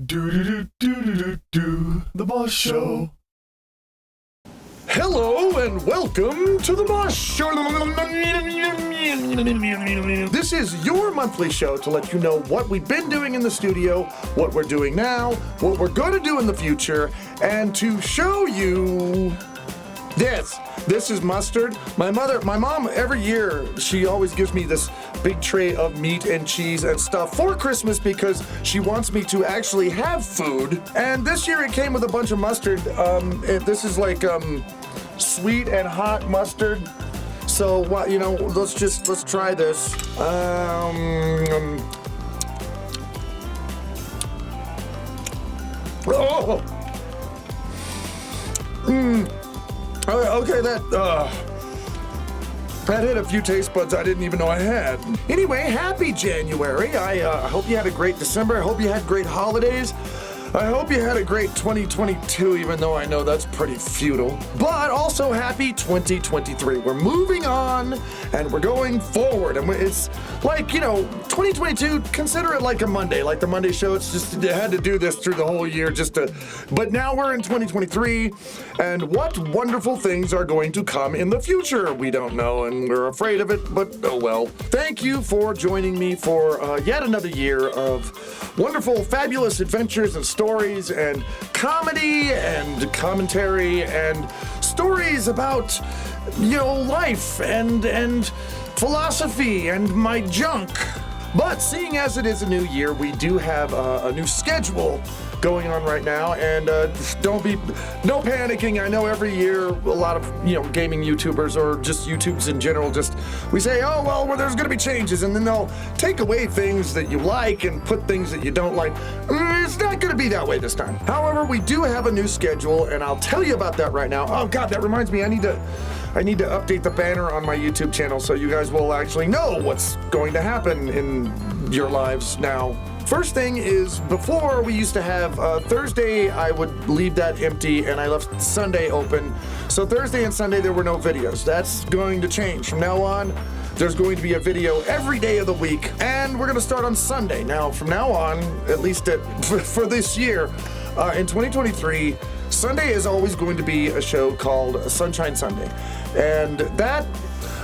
The Boss Show. Hello and welcome to The Boss Show. This is your monthly show to let you know what we've been doing in the studio, what we're doing now, what we're going to do in the future, and to show you this. This is mustard. My mom, every year, she always gives me this big tray of meat and cheese and stuff for Christmas because she wants me to actually have food. And this year it came with a bunch of mustard. This is like sweet and hot mustard. So, let's try this. Okay, that hit a few taste buds I didn't even know I had. Anyway, happy January. I hope you had a great December. I hope you had great holidays. I hope you had a great 2022, even though I know that's pretty futile. But also happy 2023. We're moving on and we're going forward. And it's like, 2022, consider it like a Monday, like the Monday show. It's just, I had to do this through the whole year but now we're in 2023 and what wonderful things are going to come in the future? We don't know and we're afraid of it, but oh well. Thank you for joining me for yet another year of wonderful, fabulous adventures and stories and comedy and commentary and stories about, life and philosophy and my junk. But seeing as it is a new year, we do have a new schedule going on right now, and no panicking. I know every year a lot of gaming YouTubers or just YouTubes in general we say, there's going to be changes, and then they'll take away things that you like and put things that you don't like. It's not going to be that way this time. However, we do have a new schedule, and I'll tell you about that right now. Oh God, that reminds me, I need to update the banner on my YouTube channel so you guys will actually know what's going to happen in your lives now. First thing is, before we used to have Thursday, I would leave that empty and I left Sunday open. So Thursday and Sunday, there were no videos. That's going to change. From now on, there's going to be a video every day of the week, and we're going to start on Sunday. Now, from now on, at least for this year, in 2023, Sunday is always going to be a show called Sunshine Sunday. And that,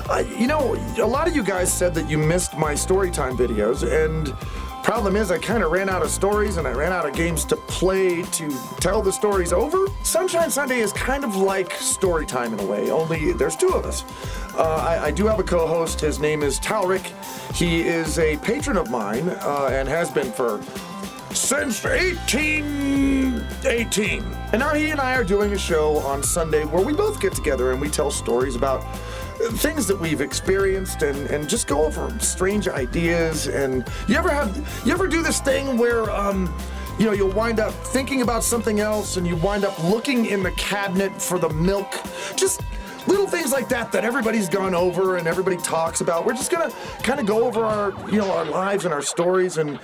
a lot of you guys said that you missed my Storytime videos, and problem is I kind of ran out of stories and I ran out of games to play to tell the stories over. Sunshine Sunday is kind of like Storytime in a way, only there's two of us. I do have a co-host. His name is Talric. He is a patron of mine and has been since 1818. And now he and I are doing a show on Sunday where we both get together and we tell stories about things that we've experienced and just go over strange ideas. And you ever do this thing where you'll wind up thinking about something else and you wind up looking in the cabinet for the milk? Just little things like that everybody's gone over and everybody talks about. We're just gonna kind of go over our lives and our stories and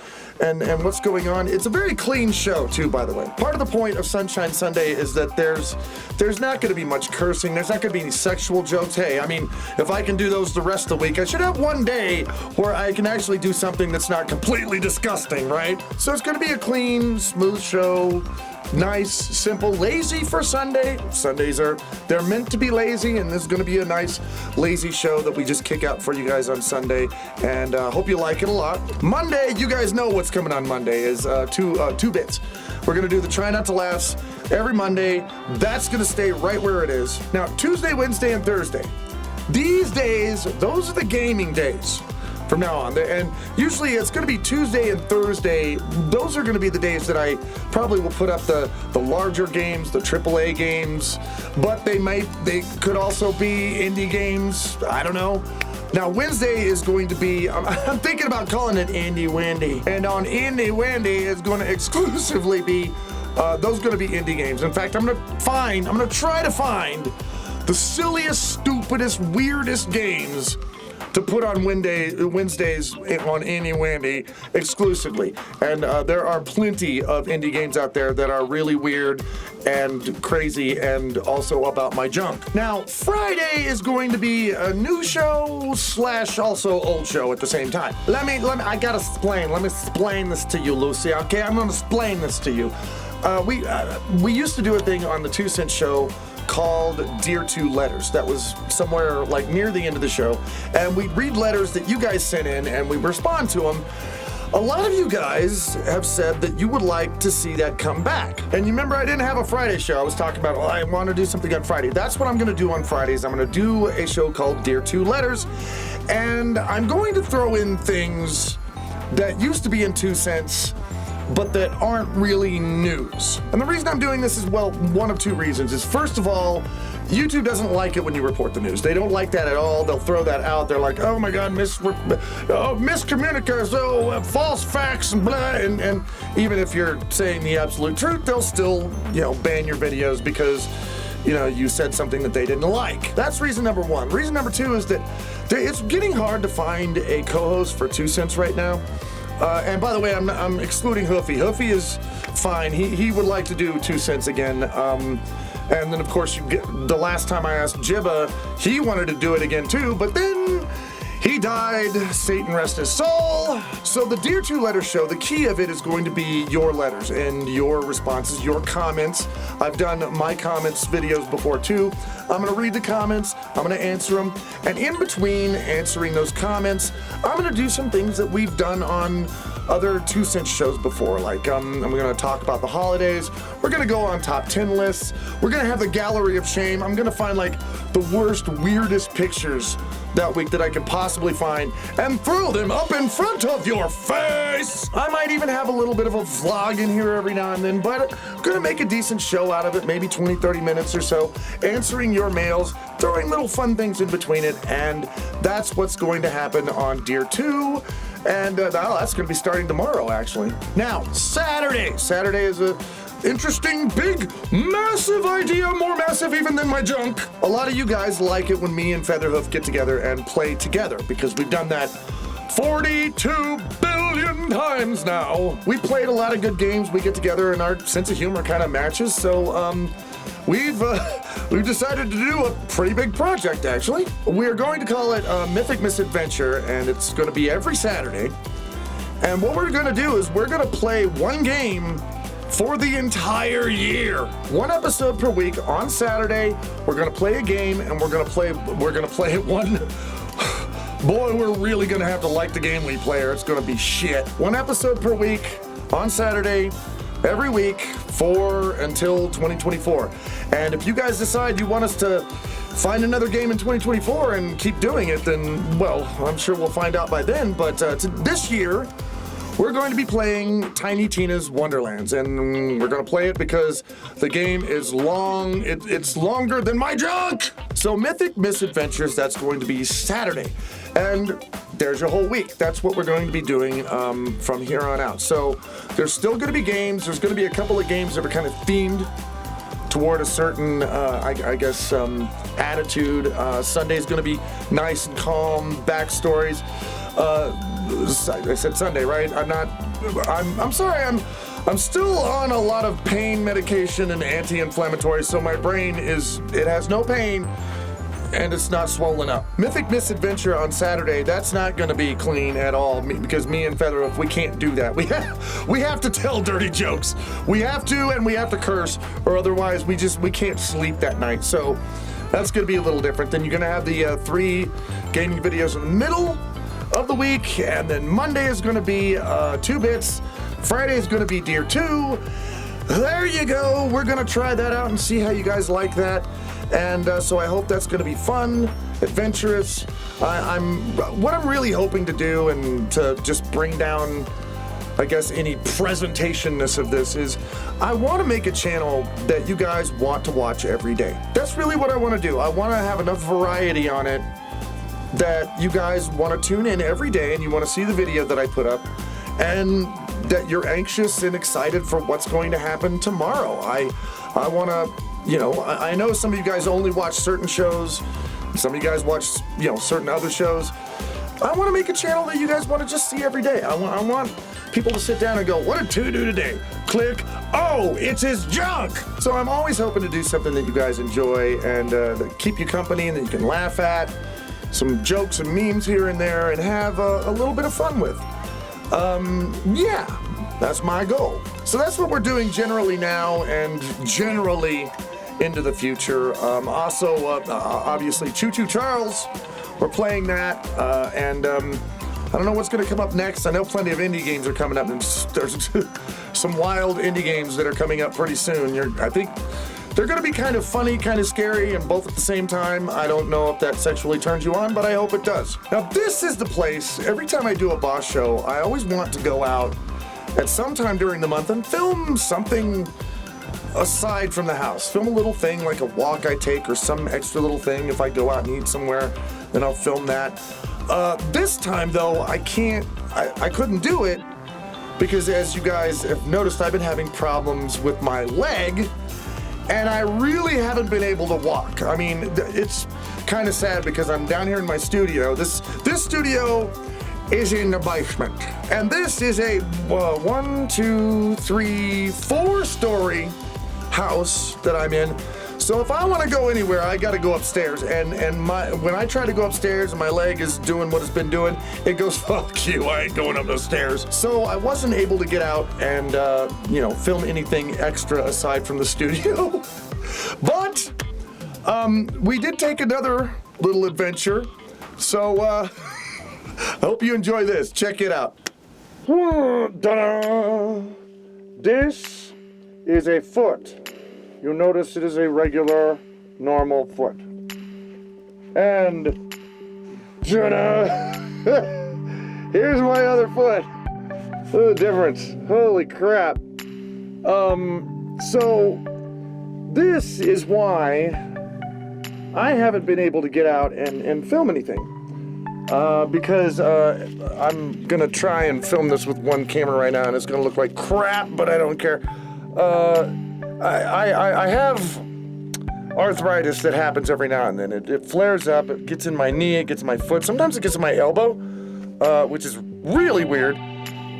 what's going on. It's a very clean show too, by the way. Part of the point of Sunshine Sunday is that there's not going to be much cursing. There's not going to be any sexual jokes. Hey, I mean, if I can do those the rest of the week, I should have one day where I can actually do something that's not completely disgusting, right? So it's going to be a clean, smooth show. Nice, simple, lazy for Sunday. Sundays they're meant to be lazy, and this is going to be a nice, lazy show that we just kick out for you guys on Sunday, and hope you like it a lot. Monday, you guys know what's coming on Monday is two bits. We're going to do the Try Not to Laughs every Monday. That's going to stay right where it is. Now, Tuesday, Wednesday, and Thursday. These days, those are the gaming days. From now on, and usually it's going to be Tuesday and Thursday. Those are going to be the days that I probably will put up the larger games, the AAA games, but they could also be indie games. I don't know. Now Wednesday is going to be, I'm thinking about calling it Indie Wendy, and on Indie Wendy is going to exclusively be those are going to be indie games. In fact, I'm going to try to find the silliest, stupidest, weirdest games to put on Wednesdays on Andy Wandy exclusively. And there are plenty of indie games out there that are really weird and crazy and also about my junk. Now, Friday is going to be a new show / also old show at the same time. Let me, I gotta explain. Let me explain this to you, Lucy, okay? I'm gonna explain this to you. We used to do a thing on the 2 Cent Show called Dear 2 Letters. That was somewhere like near the end of the show. And we'd read letters that you guys sent in and we'd respond to them. A lot of you guys have said that you would like to see that come back. And you remember I didn't have a Friday show. I was talking about, well, I want to do something on Friday. That's what I'm going to do on Fridays. I'm going to do a show called Dear 2 Letters. And I'm going to throw in things that used to be in 2 Cents, but that aren't really news. And the reason I'm doing this is, well, one of 2 reasons. Is first of all, YouTube doesn't like it when you report the news. They don't like that at all. They'll throw that out. They're like, oh my God, miscommunicators, false facts and blah. And even if you're saying the absolute truth, they'll still, ban your videos because, you said something that they didn't like. That's reason number 1. Reason number 2 is that it's getting hard to find a co-host for 2 Cents right now. And by the way, I'm excluding Hoofy. Hoofy is fine. He would like to do 2 Cents again. And then, of course, the last time I asked Jibba, he wanted to do it again, too. But then he died. Satan rest his soul. So the Dear 2 Letters show, the key of it is going to be your letters and your responses, your comments. I've done my comments videos before, too. I'm going to read the comments. I'm going to answer them. And in between answering those comments, I'm going to do some things that we've done on other 2 Cent shows before. Like, I'm going to talk about the holidays. We're going to go on top 10 lists. We're going to have the gallery of shame. I'm going to find, like, the worst, weirdest pictures that week that I could possibly find and throw them up in front of your face. I might even have a little bit of a vlog in here every now and then, but I'm going to make a decent show out of it, maybe 20, 30 minutes or so, answering your mails, throwing little fun things in between it, and that's what's going to happen on Dear 2. And that's going to be starting tomorrow, actually. Now, Saturday. Saturday is a interesting, big, massive idea, more massive even than my junk. A lot of you guys like it when me and Featherhoof get together and play together because we've done that 42 billion times now. We played a lot of good games. We get together and our sense of humor kind of matches. So, we've decided to do a pretty big project, actually. We're going to call it Mythic Misadventure, and it's going to be every Saturday. And what we're going to do is we're going to play one game for the entire year. One episode per week on Saturday. We're going to play a game, and we're going to play it one. Boy, we're really going to have to like the game we play, or it's going to be shit. One episode per week on Saturday. Every week until 2024. And if you guys decide you want us to find another game in 2024 and keep doing it, then, well, I'm sure we'll find out by then. But this year, we're going to be playing Tiny Tina's Wonderlands. And we're going to play it because the game is long. It's longer than my junk. So Mythic Misadventures, that's going to be Saturday. And there's your whole week. That's what we're going to be doing from here on out. So there's still going to be games. There's going to be a couple of games that are kind of themed toward a certain, attitude. Sunday's going to be nice and calm, backstories. I said Sunday, right? I'm sorry. I'm still on a lot of pain medication and anti-inflammatory, so my brain has no pain. And it's not swollen up. Mythic Misadventure on Saturday, that's not going to be clean at all because me and Featherhoof, we can't do that. We have to tell dirty jokes. We have to, and we have to curse, or otherwise we can't sleep that night. So that's going to be a little different. Then you're going to have the 3 gaming videos in the middle of the week, and then Monday is going to be 2 bits. Friday is going to be Dear 2. There you go. We're going to try that out and see how you guys like that. And so I hope that's going to be fun, adventurous. What I'm really hoping to do, and to just bring down, I guess, any presentationness of this, is I want to make a channel that you guys want to watch every day. That's really what I want to do. I want to have enough variety on it that you guys want to tune in every day and you want to see the video that I put up, and that you're anxious and excited for what's going to happen tomorrow. I want to, I know some of you guys only watch certain shows Some of you guys watch, certain other shows. I want to make a channel that you guys want to just see every day. I want people to sit down and go, what did Two do today? Click, oh, it's his junk. So I'm always hoping to do something that you guys enjoy and that keep you company and that you can laugh at, some jokes and memes here and there, and have a little bit of fun with. Yeah, that's my goal. So that's what we're doing generally now and generally into the future. Also, obviously, Choo Choo Charles, we're playing that, and I don't know what's going to come up next. I know plenty of indie games are coming up, and there's some wild indie games that are coming up pretty soon. I think they're going to be kind of funny, kind of scary, and both at the same time. I don't know if that sexually turns you on, but I hope it does. Now, this is the place. Every time I do a boss show, I always want to go out at some time during the month and film something aside from the house. Film a little thing like a walk I take or some extra little thing. If I go out and eat somewhere, then I'll film that. This time though, I couldn't do it because, as you guys have noticed, I've been having problems with my leg and I really haven't been able to walk. I mean, it's kind of sad because I'm down here in my studio. This studio is in the basement, and this is a 1, 2, 3, 4-story house that I'm in. So if I want to go anywhere, I got to go upstairs. And when I try to go upstairs and my leg is doing what it's been doing, it goes, fuck you, I ain't going up the stairs. So I wasn't able to get out and film anything extra aside from the studio. But we did take another little adventure. So I hope you enjoy this. Check it out. Ta-da! This is a foot. You'll notice it is a regular, normal foot. And ta-da! Here's my other foot. Look at the difference. Holy crap. So this is why I haven't been able to get out and film anything. Because I'm gonna try and film this with one camera right now, and it's gonna look like crap, but I don't care. I have arthritis that happens every now and then. It flares up, it gets in my knee, it gets in my foot, sometimes it gets in my elbow, which is really weird,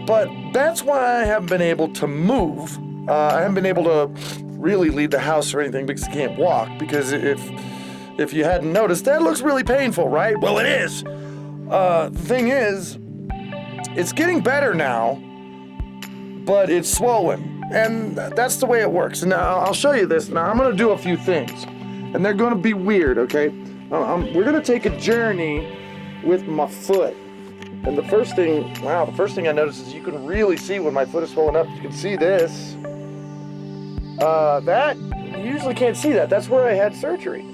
but that's why I haven't been able to move. I haven't been able to really leave the house or anything because I can't walk, because if you hadn't noticed, that looks really painful, right? Well, it is. The thing is, it's getting better now, but it's swollen. And that's the way it works. And now I'll show you this. Now I'm going to do a few things, and they're going to be weird, okay? We're going to take a journey with my foot. And the first thing I noticed is you can really see when my foot is swollen up. You can see this. That, you usually can't see that. That's where I had surgery.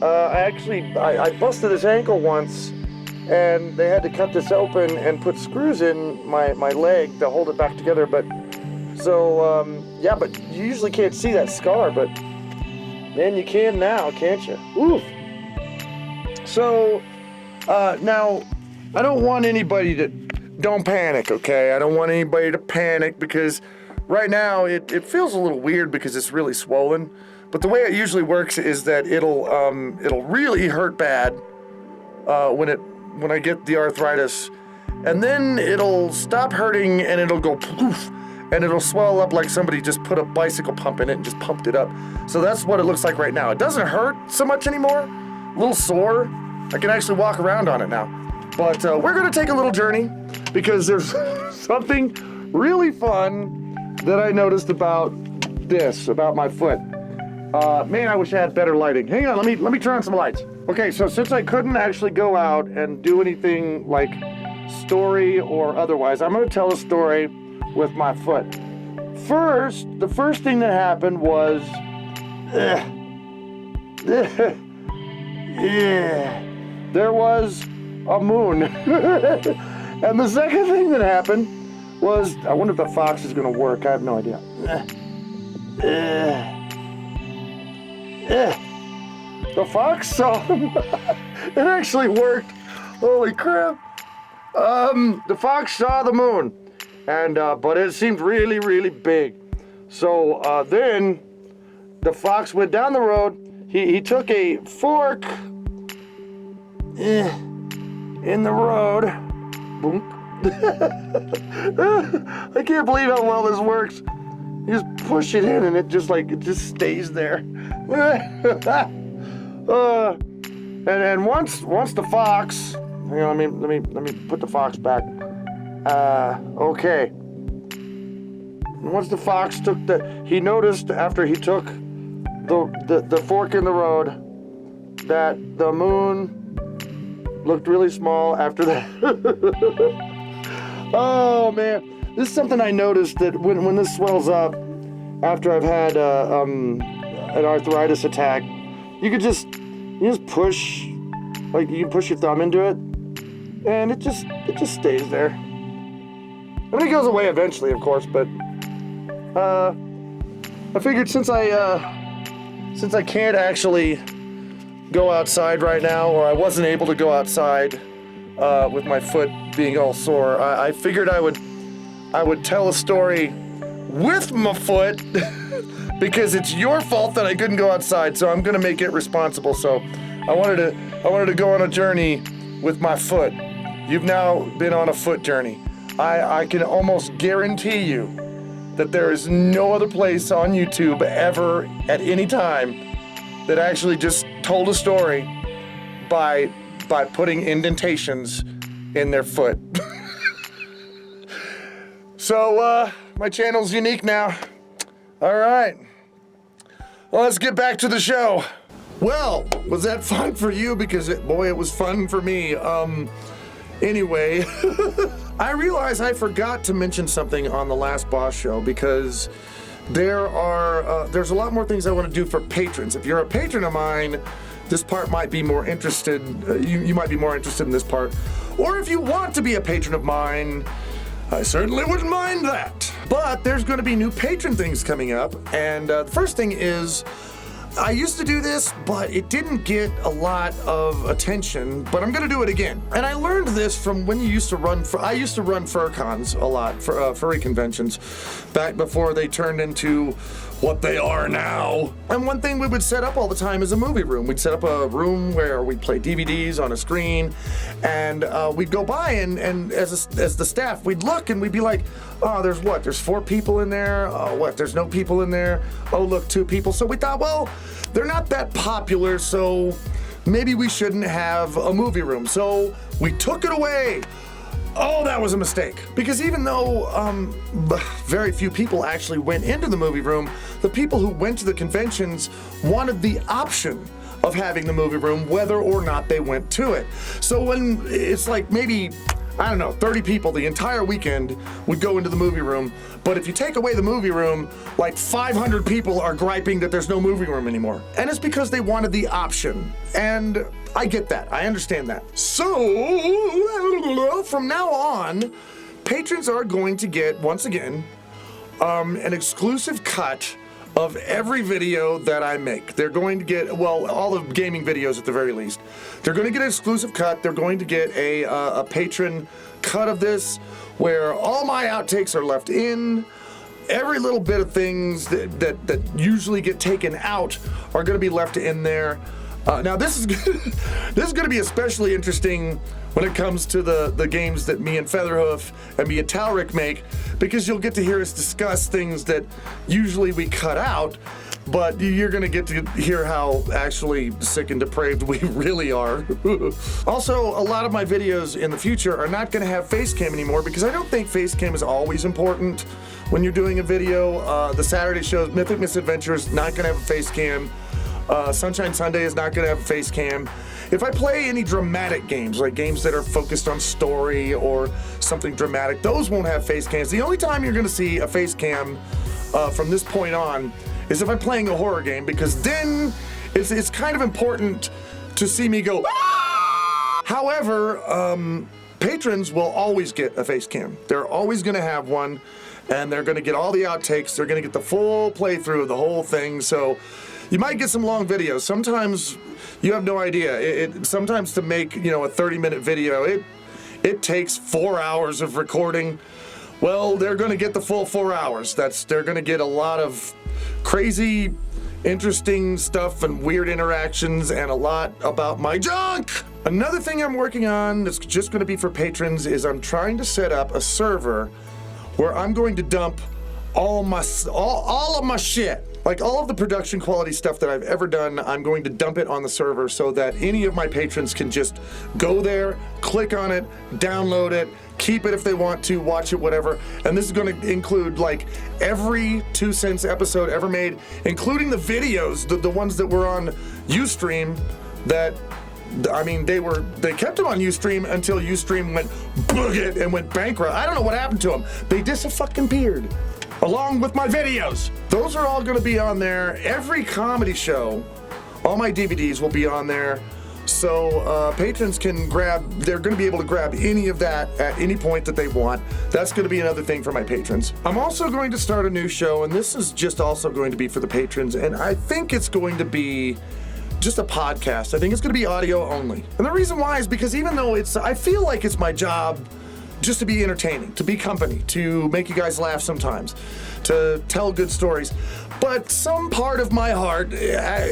I busted this ankle once, and they had to cut this open and put screws in my leg to hold it back together. But yeah, but you usually can't see that scar, but man, you can now, can't you? Oof. So, now, I don't want anybody don't panic, okay? I don't want anybody to panic because right now it feels a little weird because it's really swollen. But the way it usually works is that it'll really hurt bad when I get the arthritis, and then it'll stop hurting and it'll go poof, and it'll swell up like somebody just put a bicycle pump in it and just pumped it up. So that's what it looks like right now. It doesn't hurt so much anymore. A little sore. I can actually walk around on it now. But we're gonna take a little journey because there's something really fun that I noticed about my foot. Man, I wish I had better lighting. Hang on, let me turn on some lights. Okay, so since I couldn't actually go out and do anything like story or otherwise, I'm gonna tell a story with my foot. The first thing that happened was, there was a moon. And the second thing that happened was, I wonder if the fox is gonna work. I have no idea. The fox saw him. It actually worked. Holy crap. The fox saw the moon, and but it seemed really, really big. So then the fox went down the road. He took a fork in the road. Boom. I can't believe how well this works. You just push it in and it just stays there. And once the fox, hang on, let me put the fox back. Okay. Once the fox he noticed after he took the fork in the road that the moon looked really small after that. Oh man, this is something I noticed, that when this swells up after I've had an arthritis attack, you just push, like you can push your thumb into it, and it just stays there. I mean, it goes away eventually, of course, but I figured since I can't actually go outside right now, or I wasn't able to go outside with my foot being all sore, I figured I would tell a story with my foot because it's your fault that I couldn't go outside, so I'm gonna make it responsible. So I wanted to go on a journey with my foot. You've now been on a foot journey. I can almost guarantee you that there is no other place on YouTube ever at any time that actually just told a story by putting indentations in their foot. So, my channel's unique now. All right. Well, let's get back to the show. Well, was that fun for you? Because it was fun for me. Anyway, I realized I forgot to mention something on the last boss show, because there's a lot more things I want to do for patrons. If you're a patron of mine, this part might be more interested. You might be more interested in this part. Or if you want to be a patron of mine, I certainly wouldn't mind that. But there's going to be new patron things coming up, and the first thing is, I used to do this, but it didn't get a lot of attention, but I'm gonna do it again. And I learned this from when I used to run FurCons a lot, furry conventions, back before they turned into what they are now. And one thing we would set up all the time is a movie room. We'd set up a room where we'd play DVDs on a screen, and we'd go by and as the staff, we'd look and we'd be like, oh, there's 4 people in there. Oh, there's no people in there. Oh, look, 2 people. So we thought, well, they're not that popular, so maybe we shouldn't have a movie room. So we took it away. Oh, that was a mistake. Because even though very few people actually went into the movie room, the people who went to the conventions wanted the option of having the movie room, whether or not they went to it. So when it's like maybe, I don't know, 30 people the entire weekend would go into the movie room, but if you take away the movie room, like 500 people are griping that there's no movie room anymore. And it's because they wanted the option. And I get that, I understand that. So, from now on, patrons are going to get, once again, an exclusive cut of every video that I make. They're going to get, well, all the gaming videos at the very least. They're going to get an exclusive cut. They're going to get a patron cut of this, where all my outtakes are left in. Every little bit of things that usually get taken out are going to be left in there. Now this is going to be especially interesting when it comes to the games that me and Featherhoof and me and Talric make, because you'll get to hear us discuss things that usually we cut out, but you're going to get to hear how actually sick and depraved we really are. Also, a lot of my videos in the future are not going to have face cam anymore, because I don't think face cam is always important when you're doing a video. The Saturday shows, Mythic Misadventures, not going to have a face cam. Sunshine Sunday is not going to have a face cam. If I play any dramatic games, like games that are focused on story or something dramatic, those won't have face cams. The only time you're going to see a face cam from this point on is if I'm playing a horror game, because then it's kind of important to see me go, "Ah!" However, patrons will always get a face cam. They're always going to have one, and they're going to get all the outtakes. They're going to get the full playthrough of the whole thing, so you might get some long videos. Sometimes you have no idea. Sometimes to make, a 30-minute video, it takes 4 hours of recording. Well, they're going to get the full 4 hours. They're going to get a lot of crazy interesting stuff and weird interactions and a lot about my junk. Another thing I'm working on that's just going to be for patrons is I'm trying to set up a server where I'm going to dump all of my shit. Like all of the production quality stuff that I've ever done, I'm going to dump it on the server so that any of my patrons can just go there, click on it, download it, keep it if they want to, watch it, whatever. And this is going to include like every 2 Cents episode ever made, including the videos, the ones that were on Ustream that, I mean, they kept them on Ustream until Ustream went boogit and went bankrupt. I don't know what happened to them. They disappeared. Along with my videos. Those are all going to be on there. Every comedy show, all my DVDs will be on there. So patrons can they're going to be able to grab any of that at any point that they want. That's going to be another thing for my patrons. I'm also going to start a new show, and this is just also going to be for the patrons, and I think it's going to be just a podcast. I think it's going to be audio only. And the reason why is because even though I feel like it's my job just to be entertaining, to be company, to make you guys laugh sometimes, to tell good stories. But some part of my heart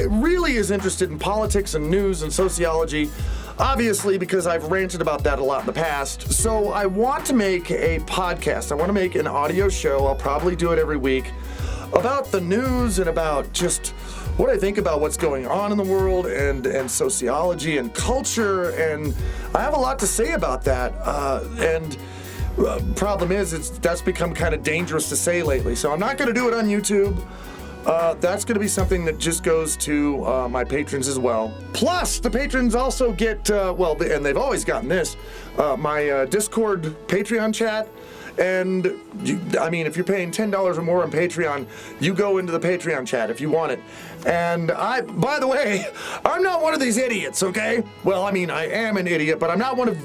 really is interested in politics and news and sociology, obviously because I've ranted about that a lot in the past. So I want to make a podcast. I want to make an audio show. I'll probably do it every week about the news and about just what I think about what's going on in the world and sociology and culture, and I have a lot to say about that. Problem is, that's become kind of dangerous to say lately, so I'm not going to do it on YouTube. That's going to be something that just goes to my patrons as well. Plus, the patrons also get, and they've always gotten this, my Discord Patreon chat. And if you're paying $10 or more on Patreon, you go into the Patreon chat if you want it. And by the way, I'm not one of these idiots, okay? Well, I am an idiot, but I'm not one of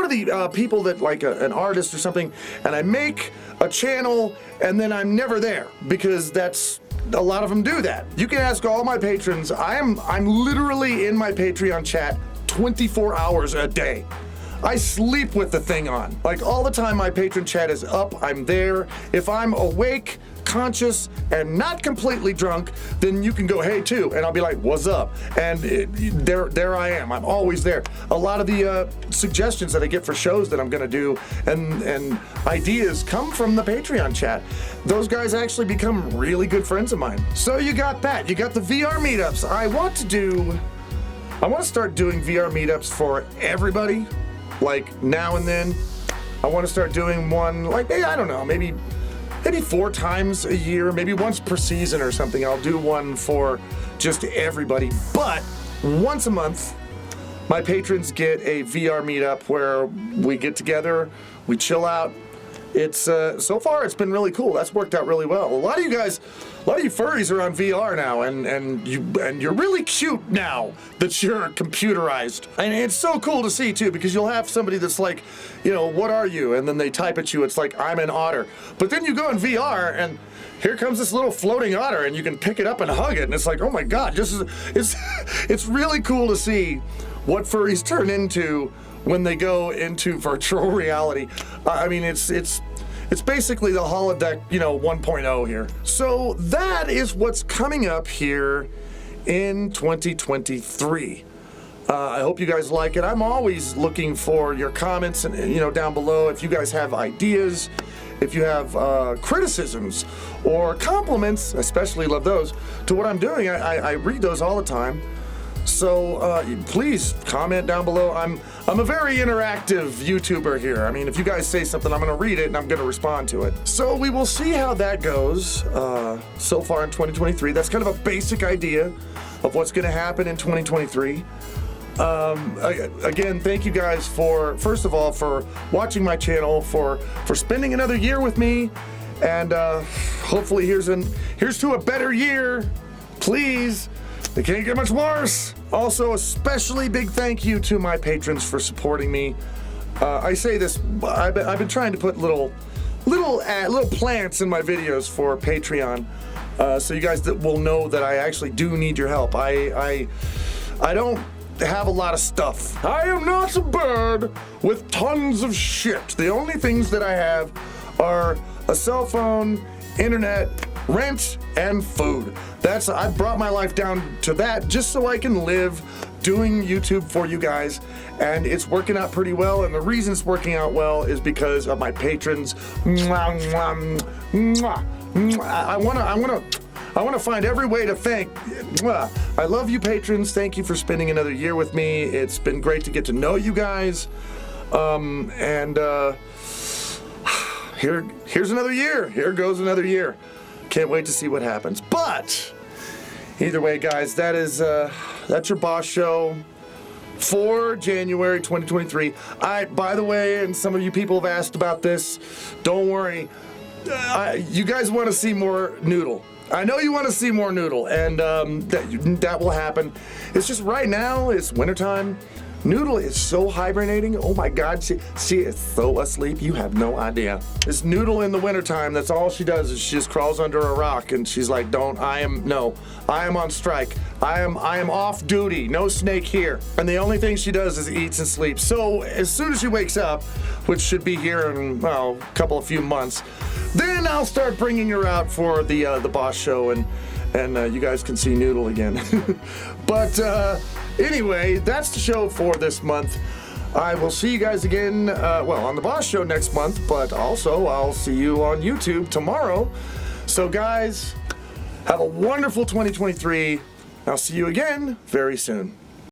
the people that like an artist or something, and I make a channel and then I'm never there, because that's a lot of them do that. You can ask all my patrons. I'm literally in my Patreon chat 24 hours a day. I sleep with the thing on. Like all the time my patron chat is up, I'm there. If I'm awake, conscious, and not completely drunk, then you can go, hey, too, and I'll be like, what's up? And there I am. I'm always there. A lot of the suggestions that I get for shows that I'm gonna do and ideas come from the Patreon chat. Those guys actually become really good friends of mine. So you got that. You got the VR meetups. I want to start doing VR meetups for everybody. Like now and then. I want to start doing one, like, I don't know, maybe 4 times a year, maybe once per season or something. I'll do one for just everybody. But once a month, my patrons get a VR meetup where we get together, we chill out. It's so far it's been really cool. That's worked out really well. A lot of you furries are on VR now, and you're really cute now that you're computerized. And it's so cool to see too, because you'll have somebody that's like, what are you? And then they type at you, it's like, I'm an otter. But then you go in VR and here comes this little floating otter, and you can pick it up and hug it, and it's like, oh my God, it's really cool to see what furries turn into when they go into virtual reality. It's basically the holodeck, 1.0 here. So that is what's coming up here in 2023. I hope you guys like it. I'm always looking for your comments and down below. If you guys have ideas, if you have criticisms or compliments, I especially love those, to what I'm doing. I read those all the time. So please comment down below. I'm a very interactive YouTuber here. If you guys say something, I'm going to read it and I'm going to respond to it. So we will see how that goes so far in 2023. That's kind of a basic idea of what's going to happen in 2023. Again, thank you guys first of all, for watching my channel, for spending another year with me, and hopefully here's to a better year. Please. It can't get much worse. Also, especially big thank you to my patrons for supporting me. I say this, I've been trying to put little plants in my videos for Patreon, so you guys will know that I actually do need your help. I don't have a lot of stuff. I am not a bird with tons of shit. The only things that I have are a cell phone, internet, rent and food. I brought my life down to that just so I can live doing YouTube for you guys, and it's working out pretty well. And the reason it's working out well is because of my patrons. Mwah, mwah, mwah, mwah. I want to find every way to thank. I love you, patrons. Thank you for spending another year with me. It's been great to get to know you guys. Here's another year. Here goes another year. Can't wait to see what happens. But either way, guys, that's your Boss Show for January 2023. By the way, and some of you people have asked about this, don't worry. You guys want to see more Noodle. I know you want to see more Noodle, and that will happen. It's just right now, it's wintertime. Noodle is so hibernating. Oh my God, she is so asleep. You have no idea. This Noodle in the wintertime, that's all she does is she just crawls under a rock and she's like, I am on strike. I am off duty. No snake here. And the only thing she does is eats and sleeps. So as soon as she wakes up, which should be here in, a few months, then I'll start bringing her out for the Boss Show and you guys can see Noodle again. But anyway, that's the show for this month. I will see you guys again, on the Boss Show next month, but also I'll see you on YouTube tomorrow. So guys, have a wonderful 2023. I'll see you again very soon.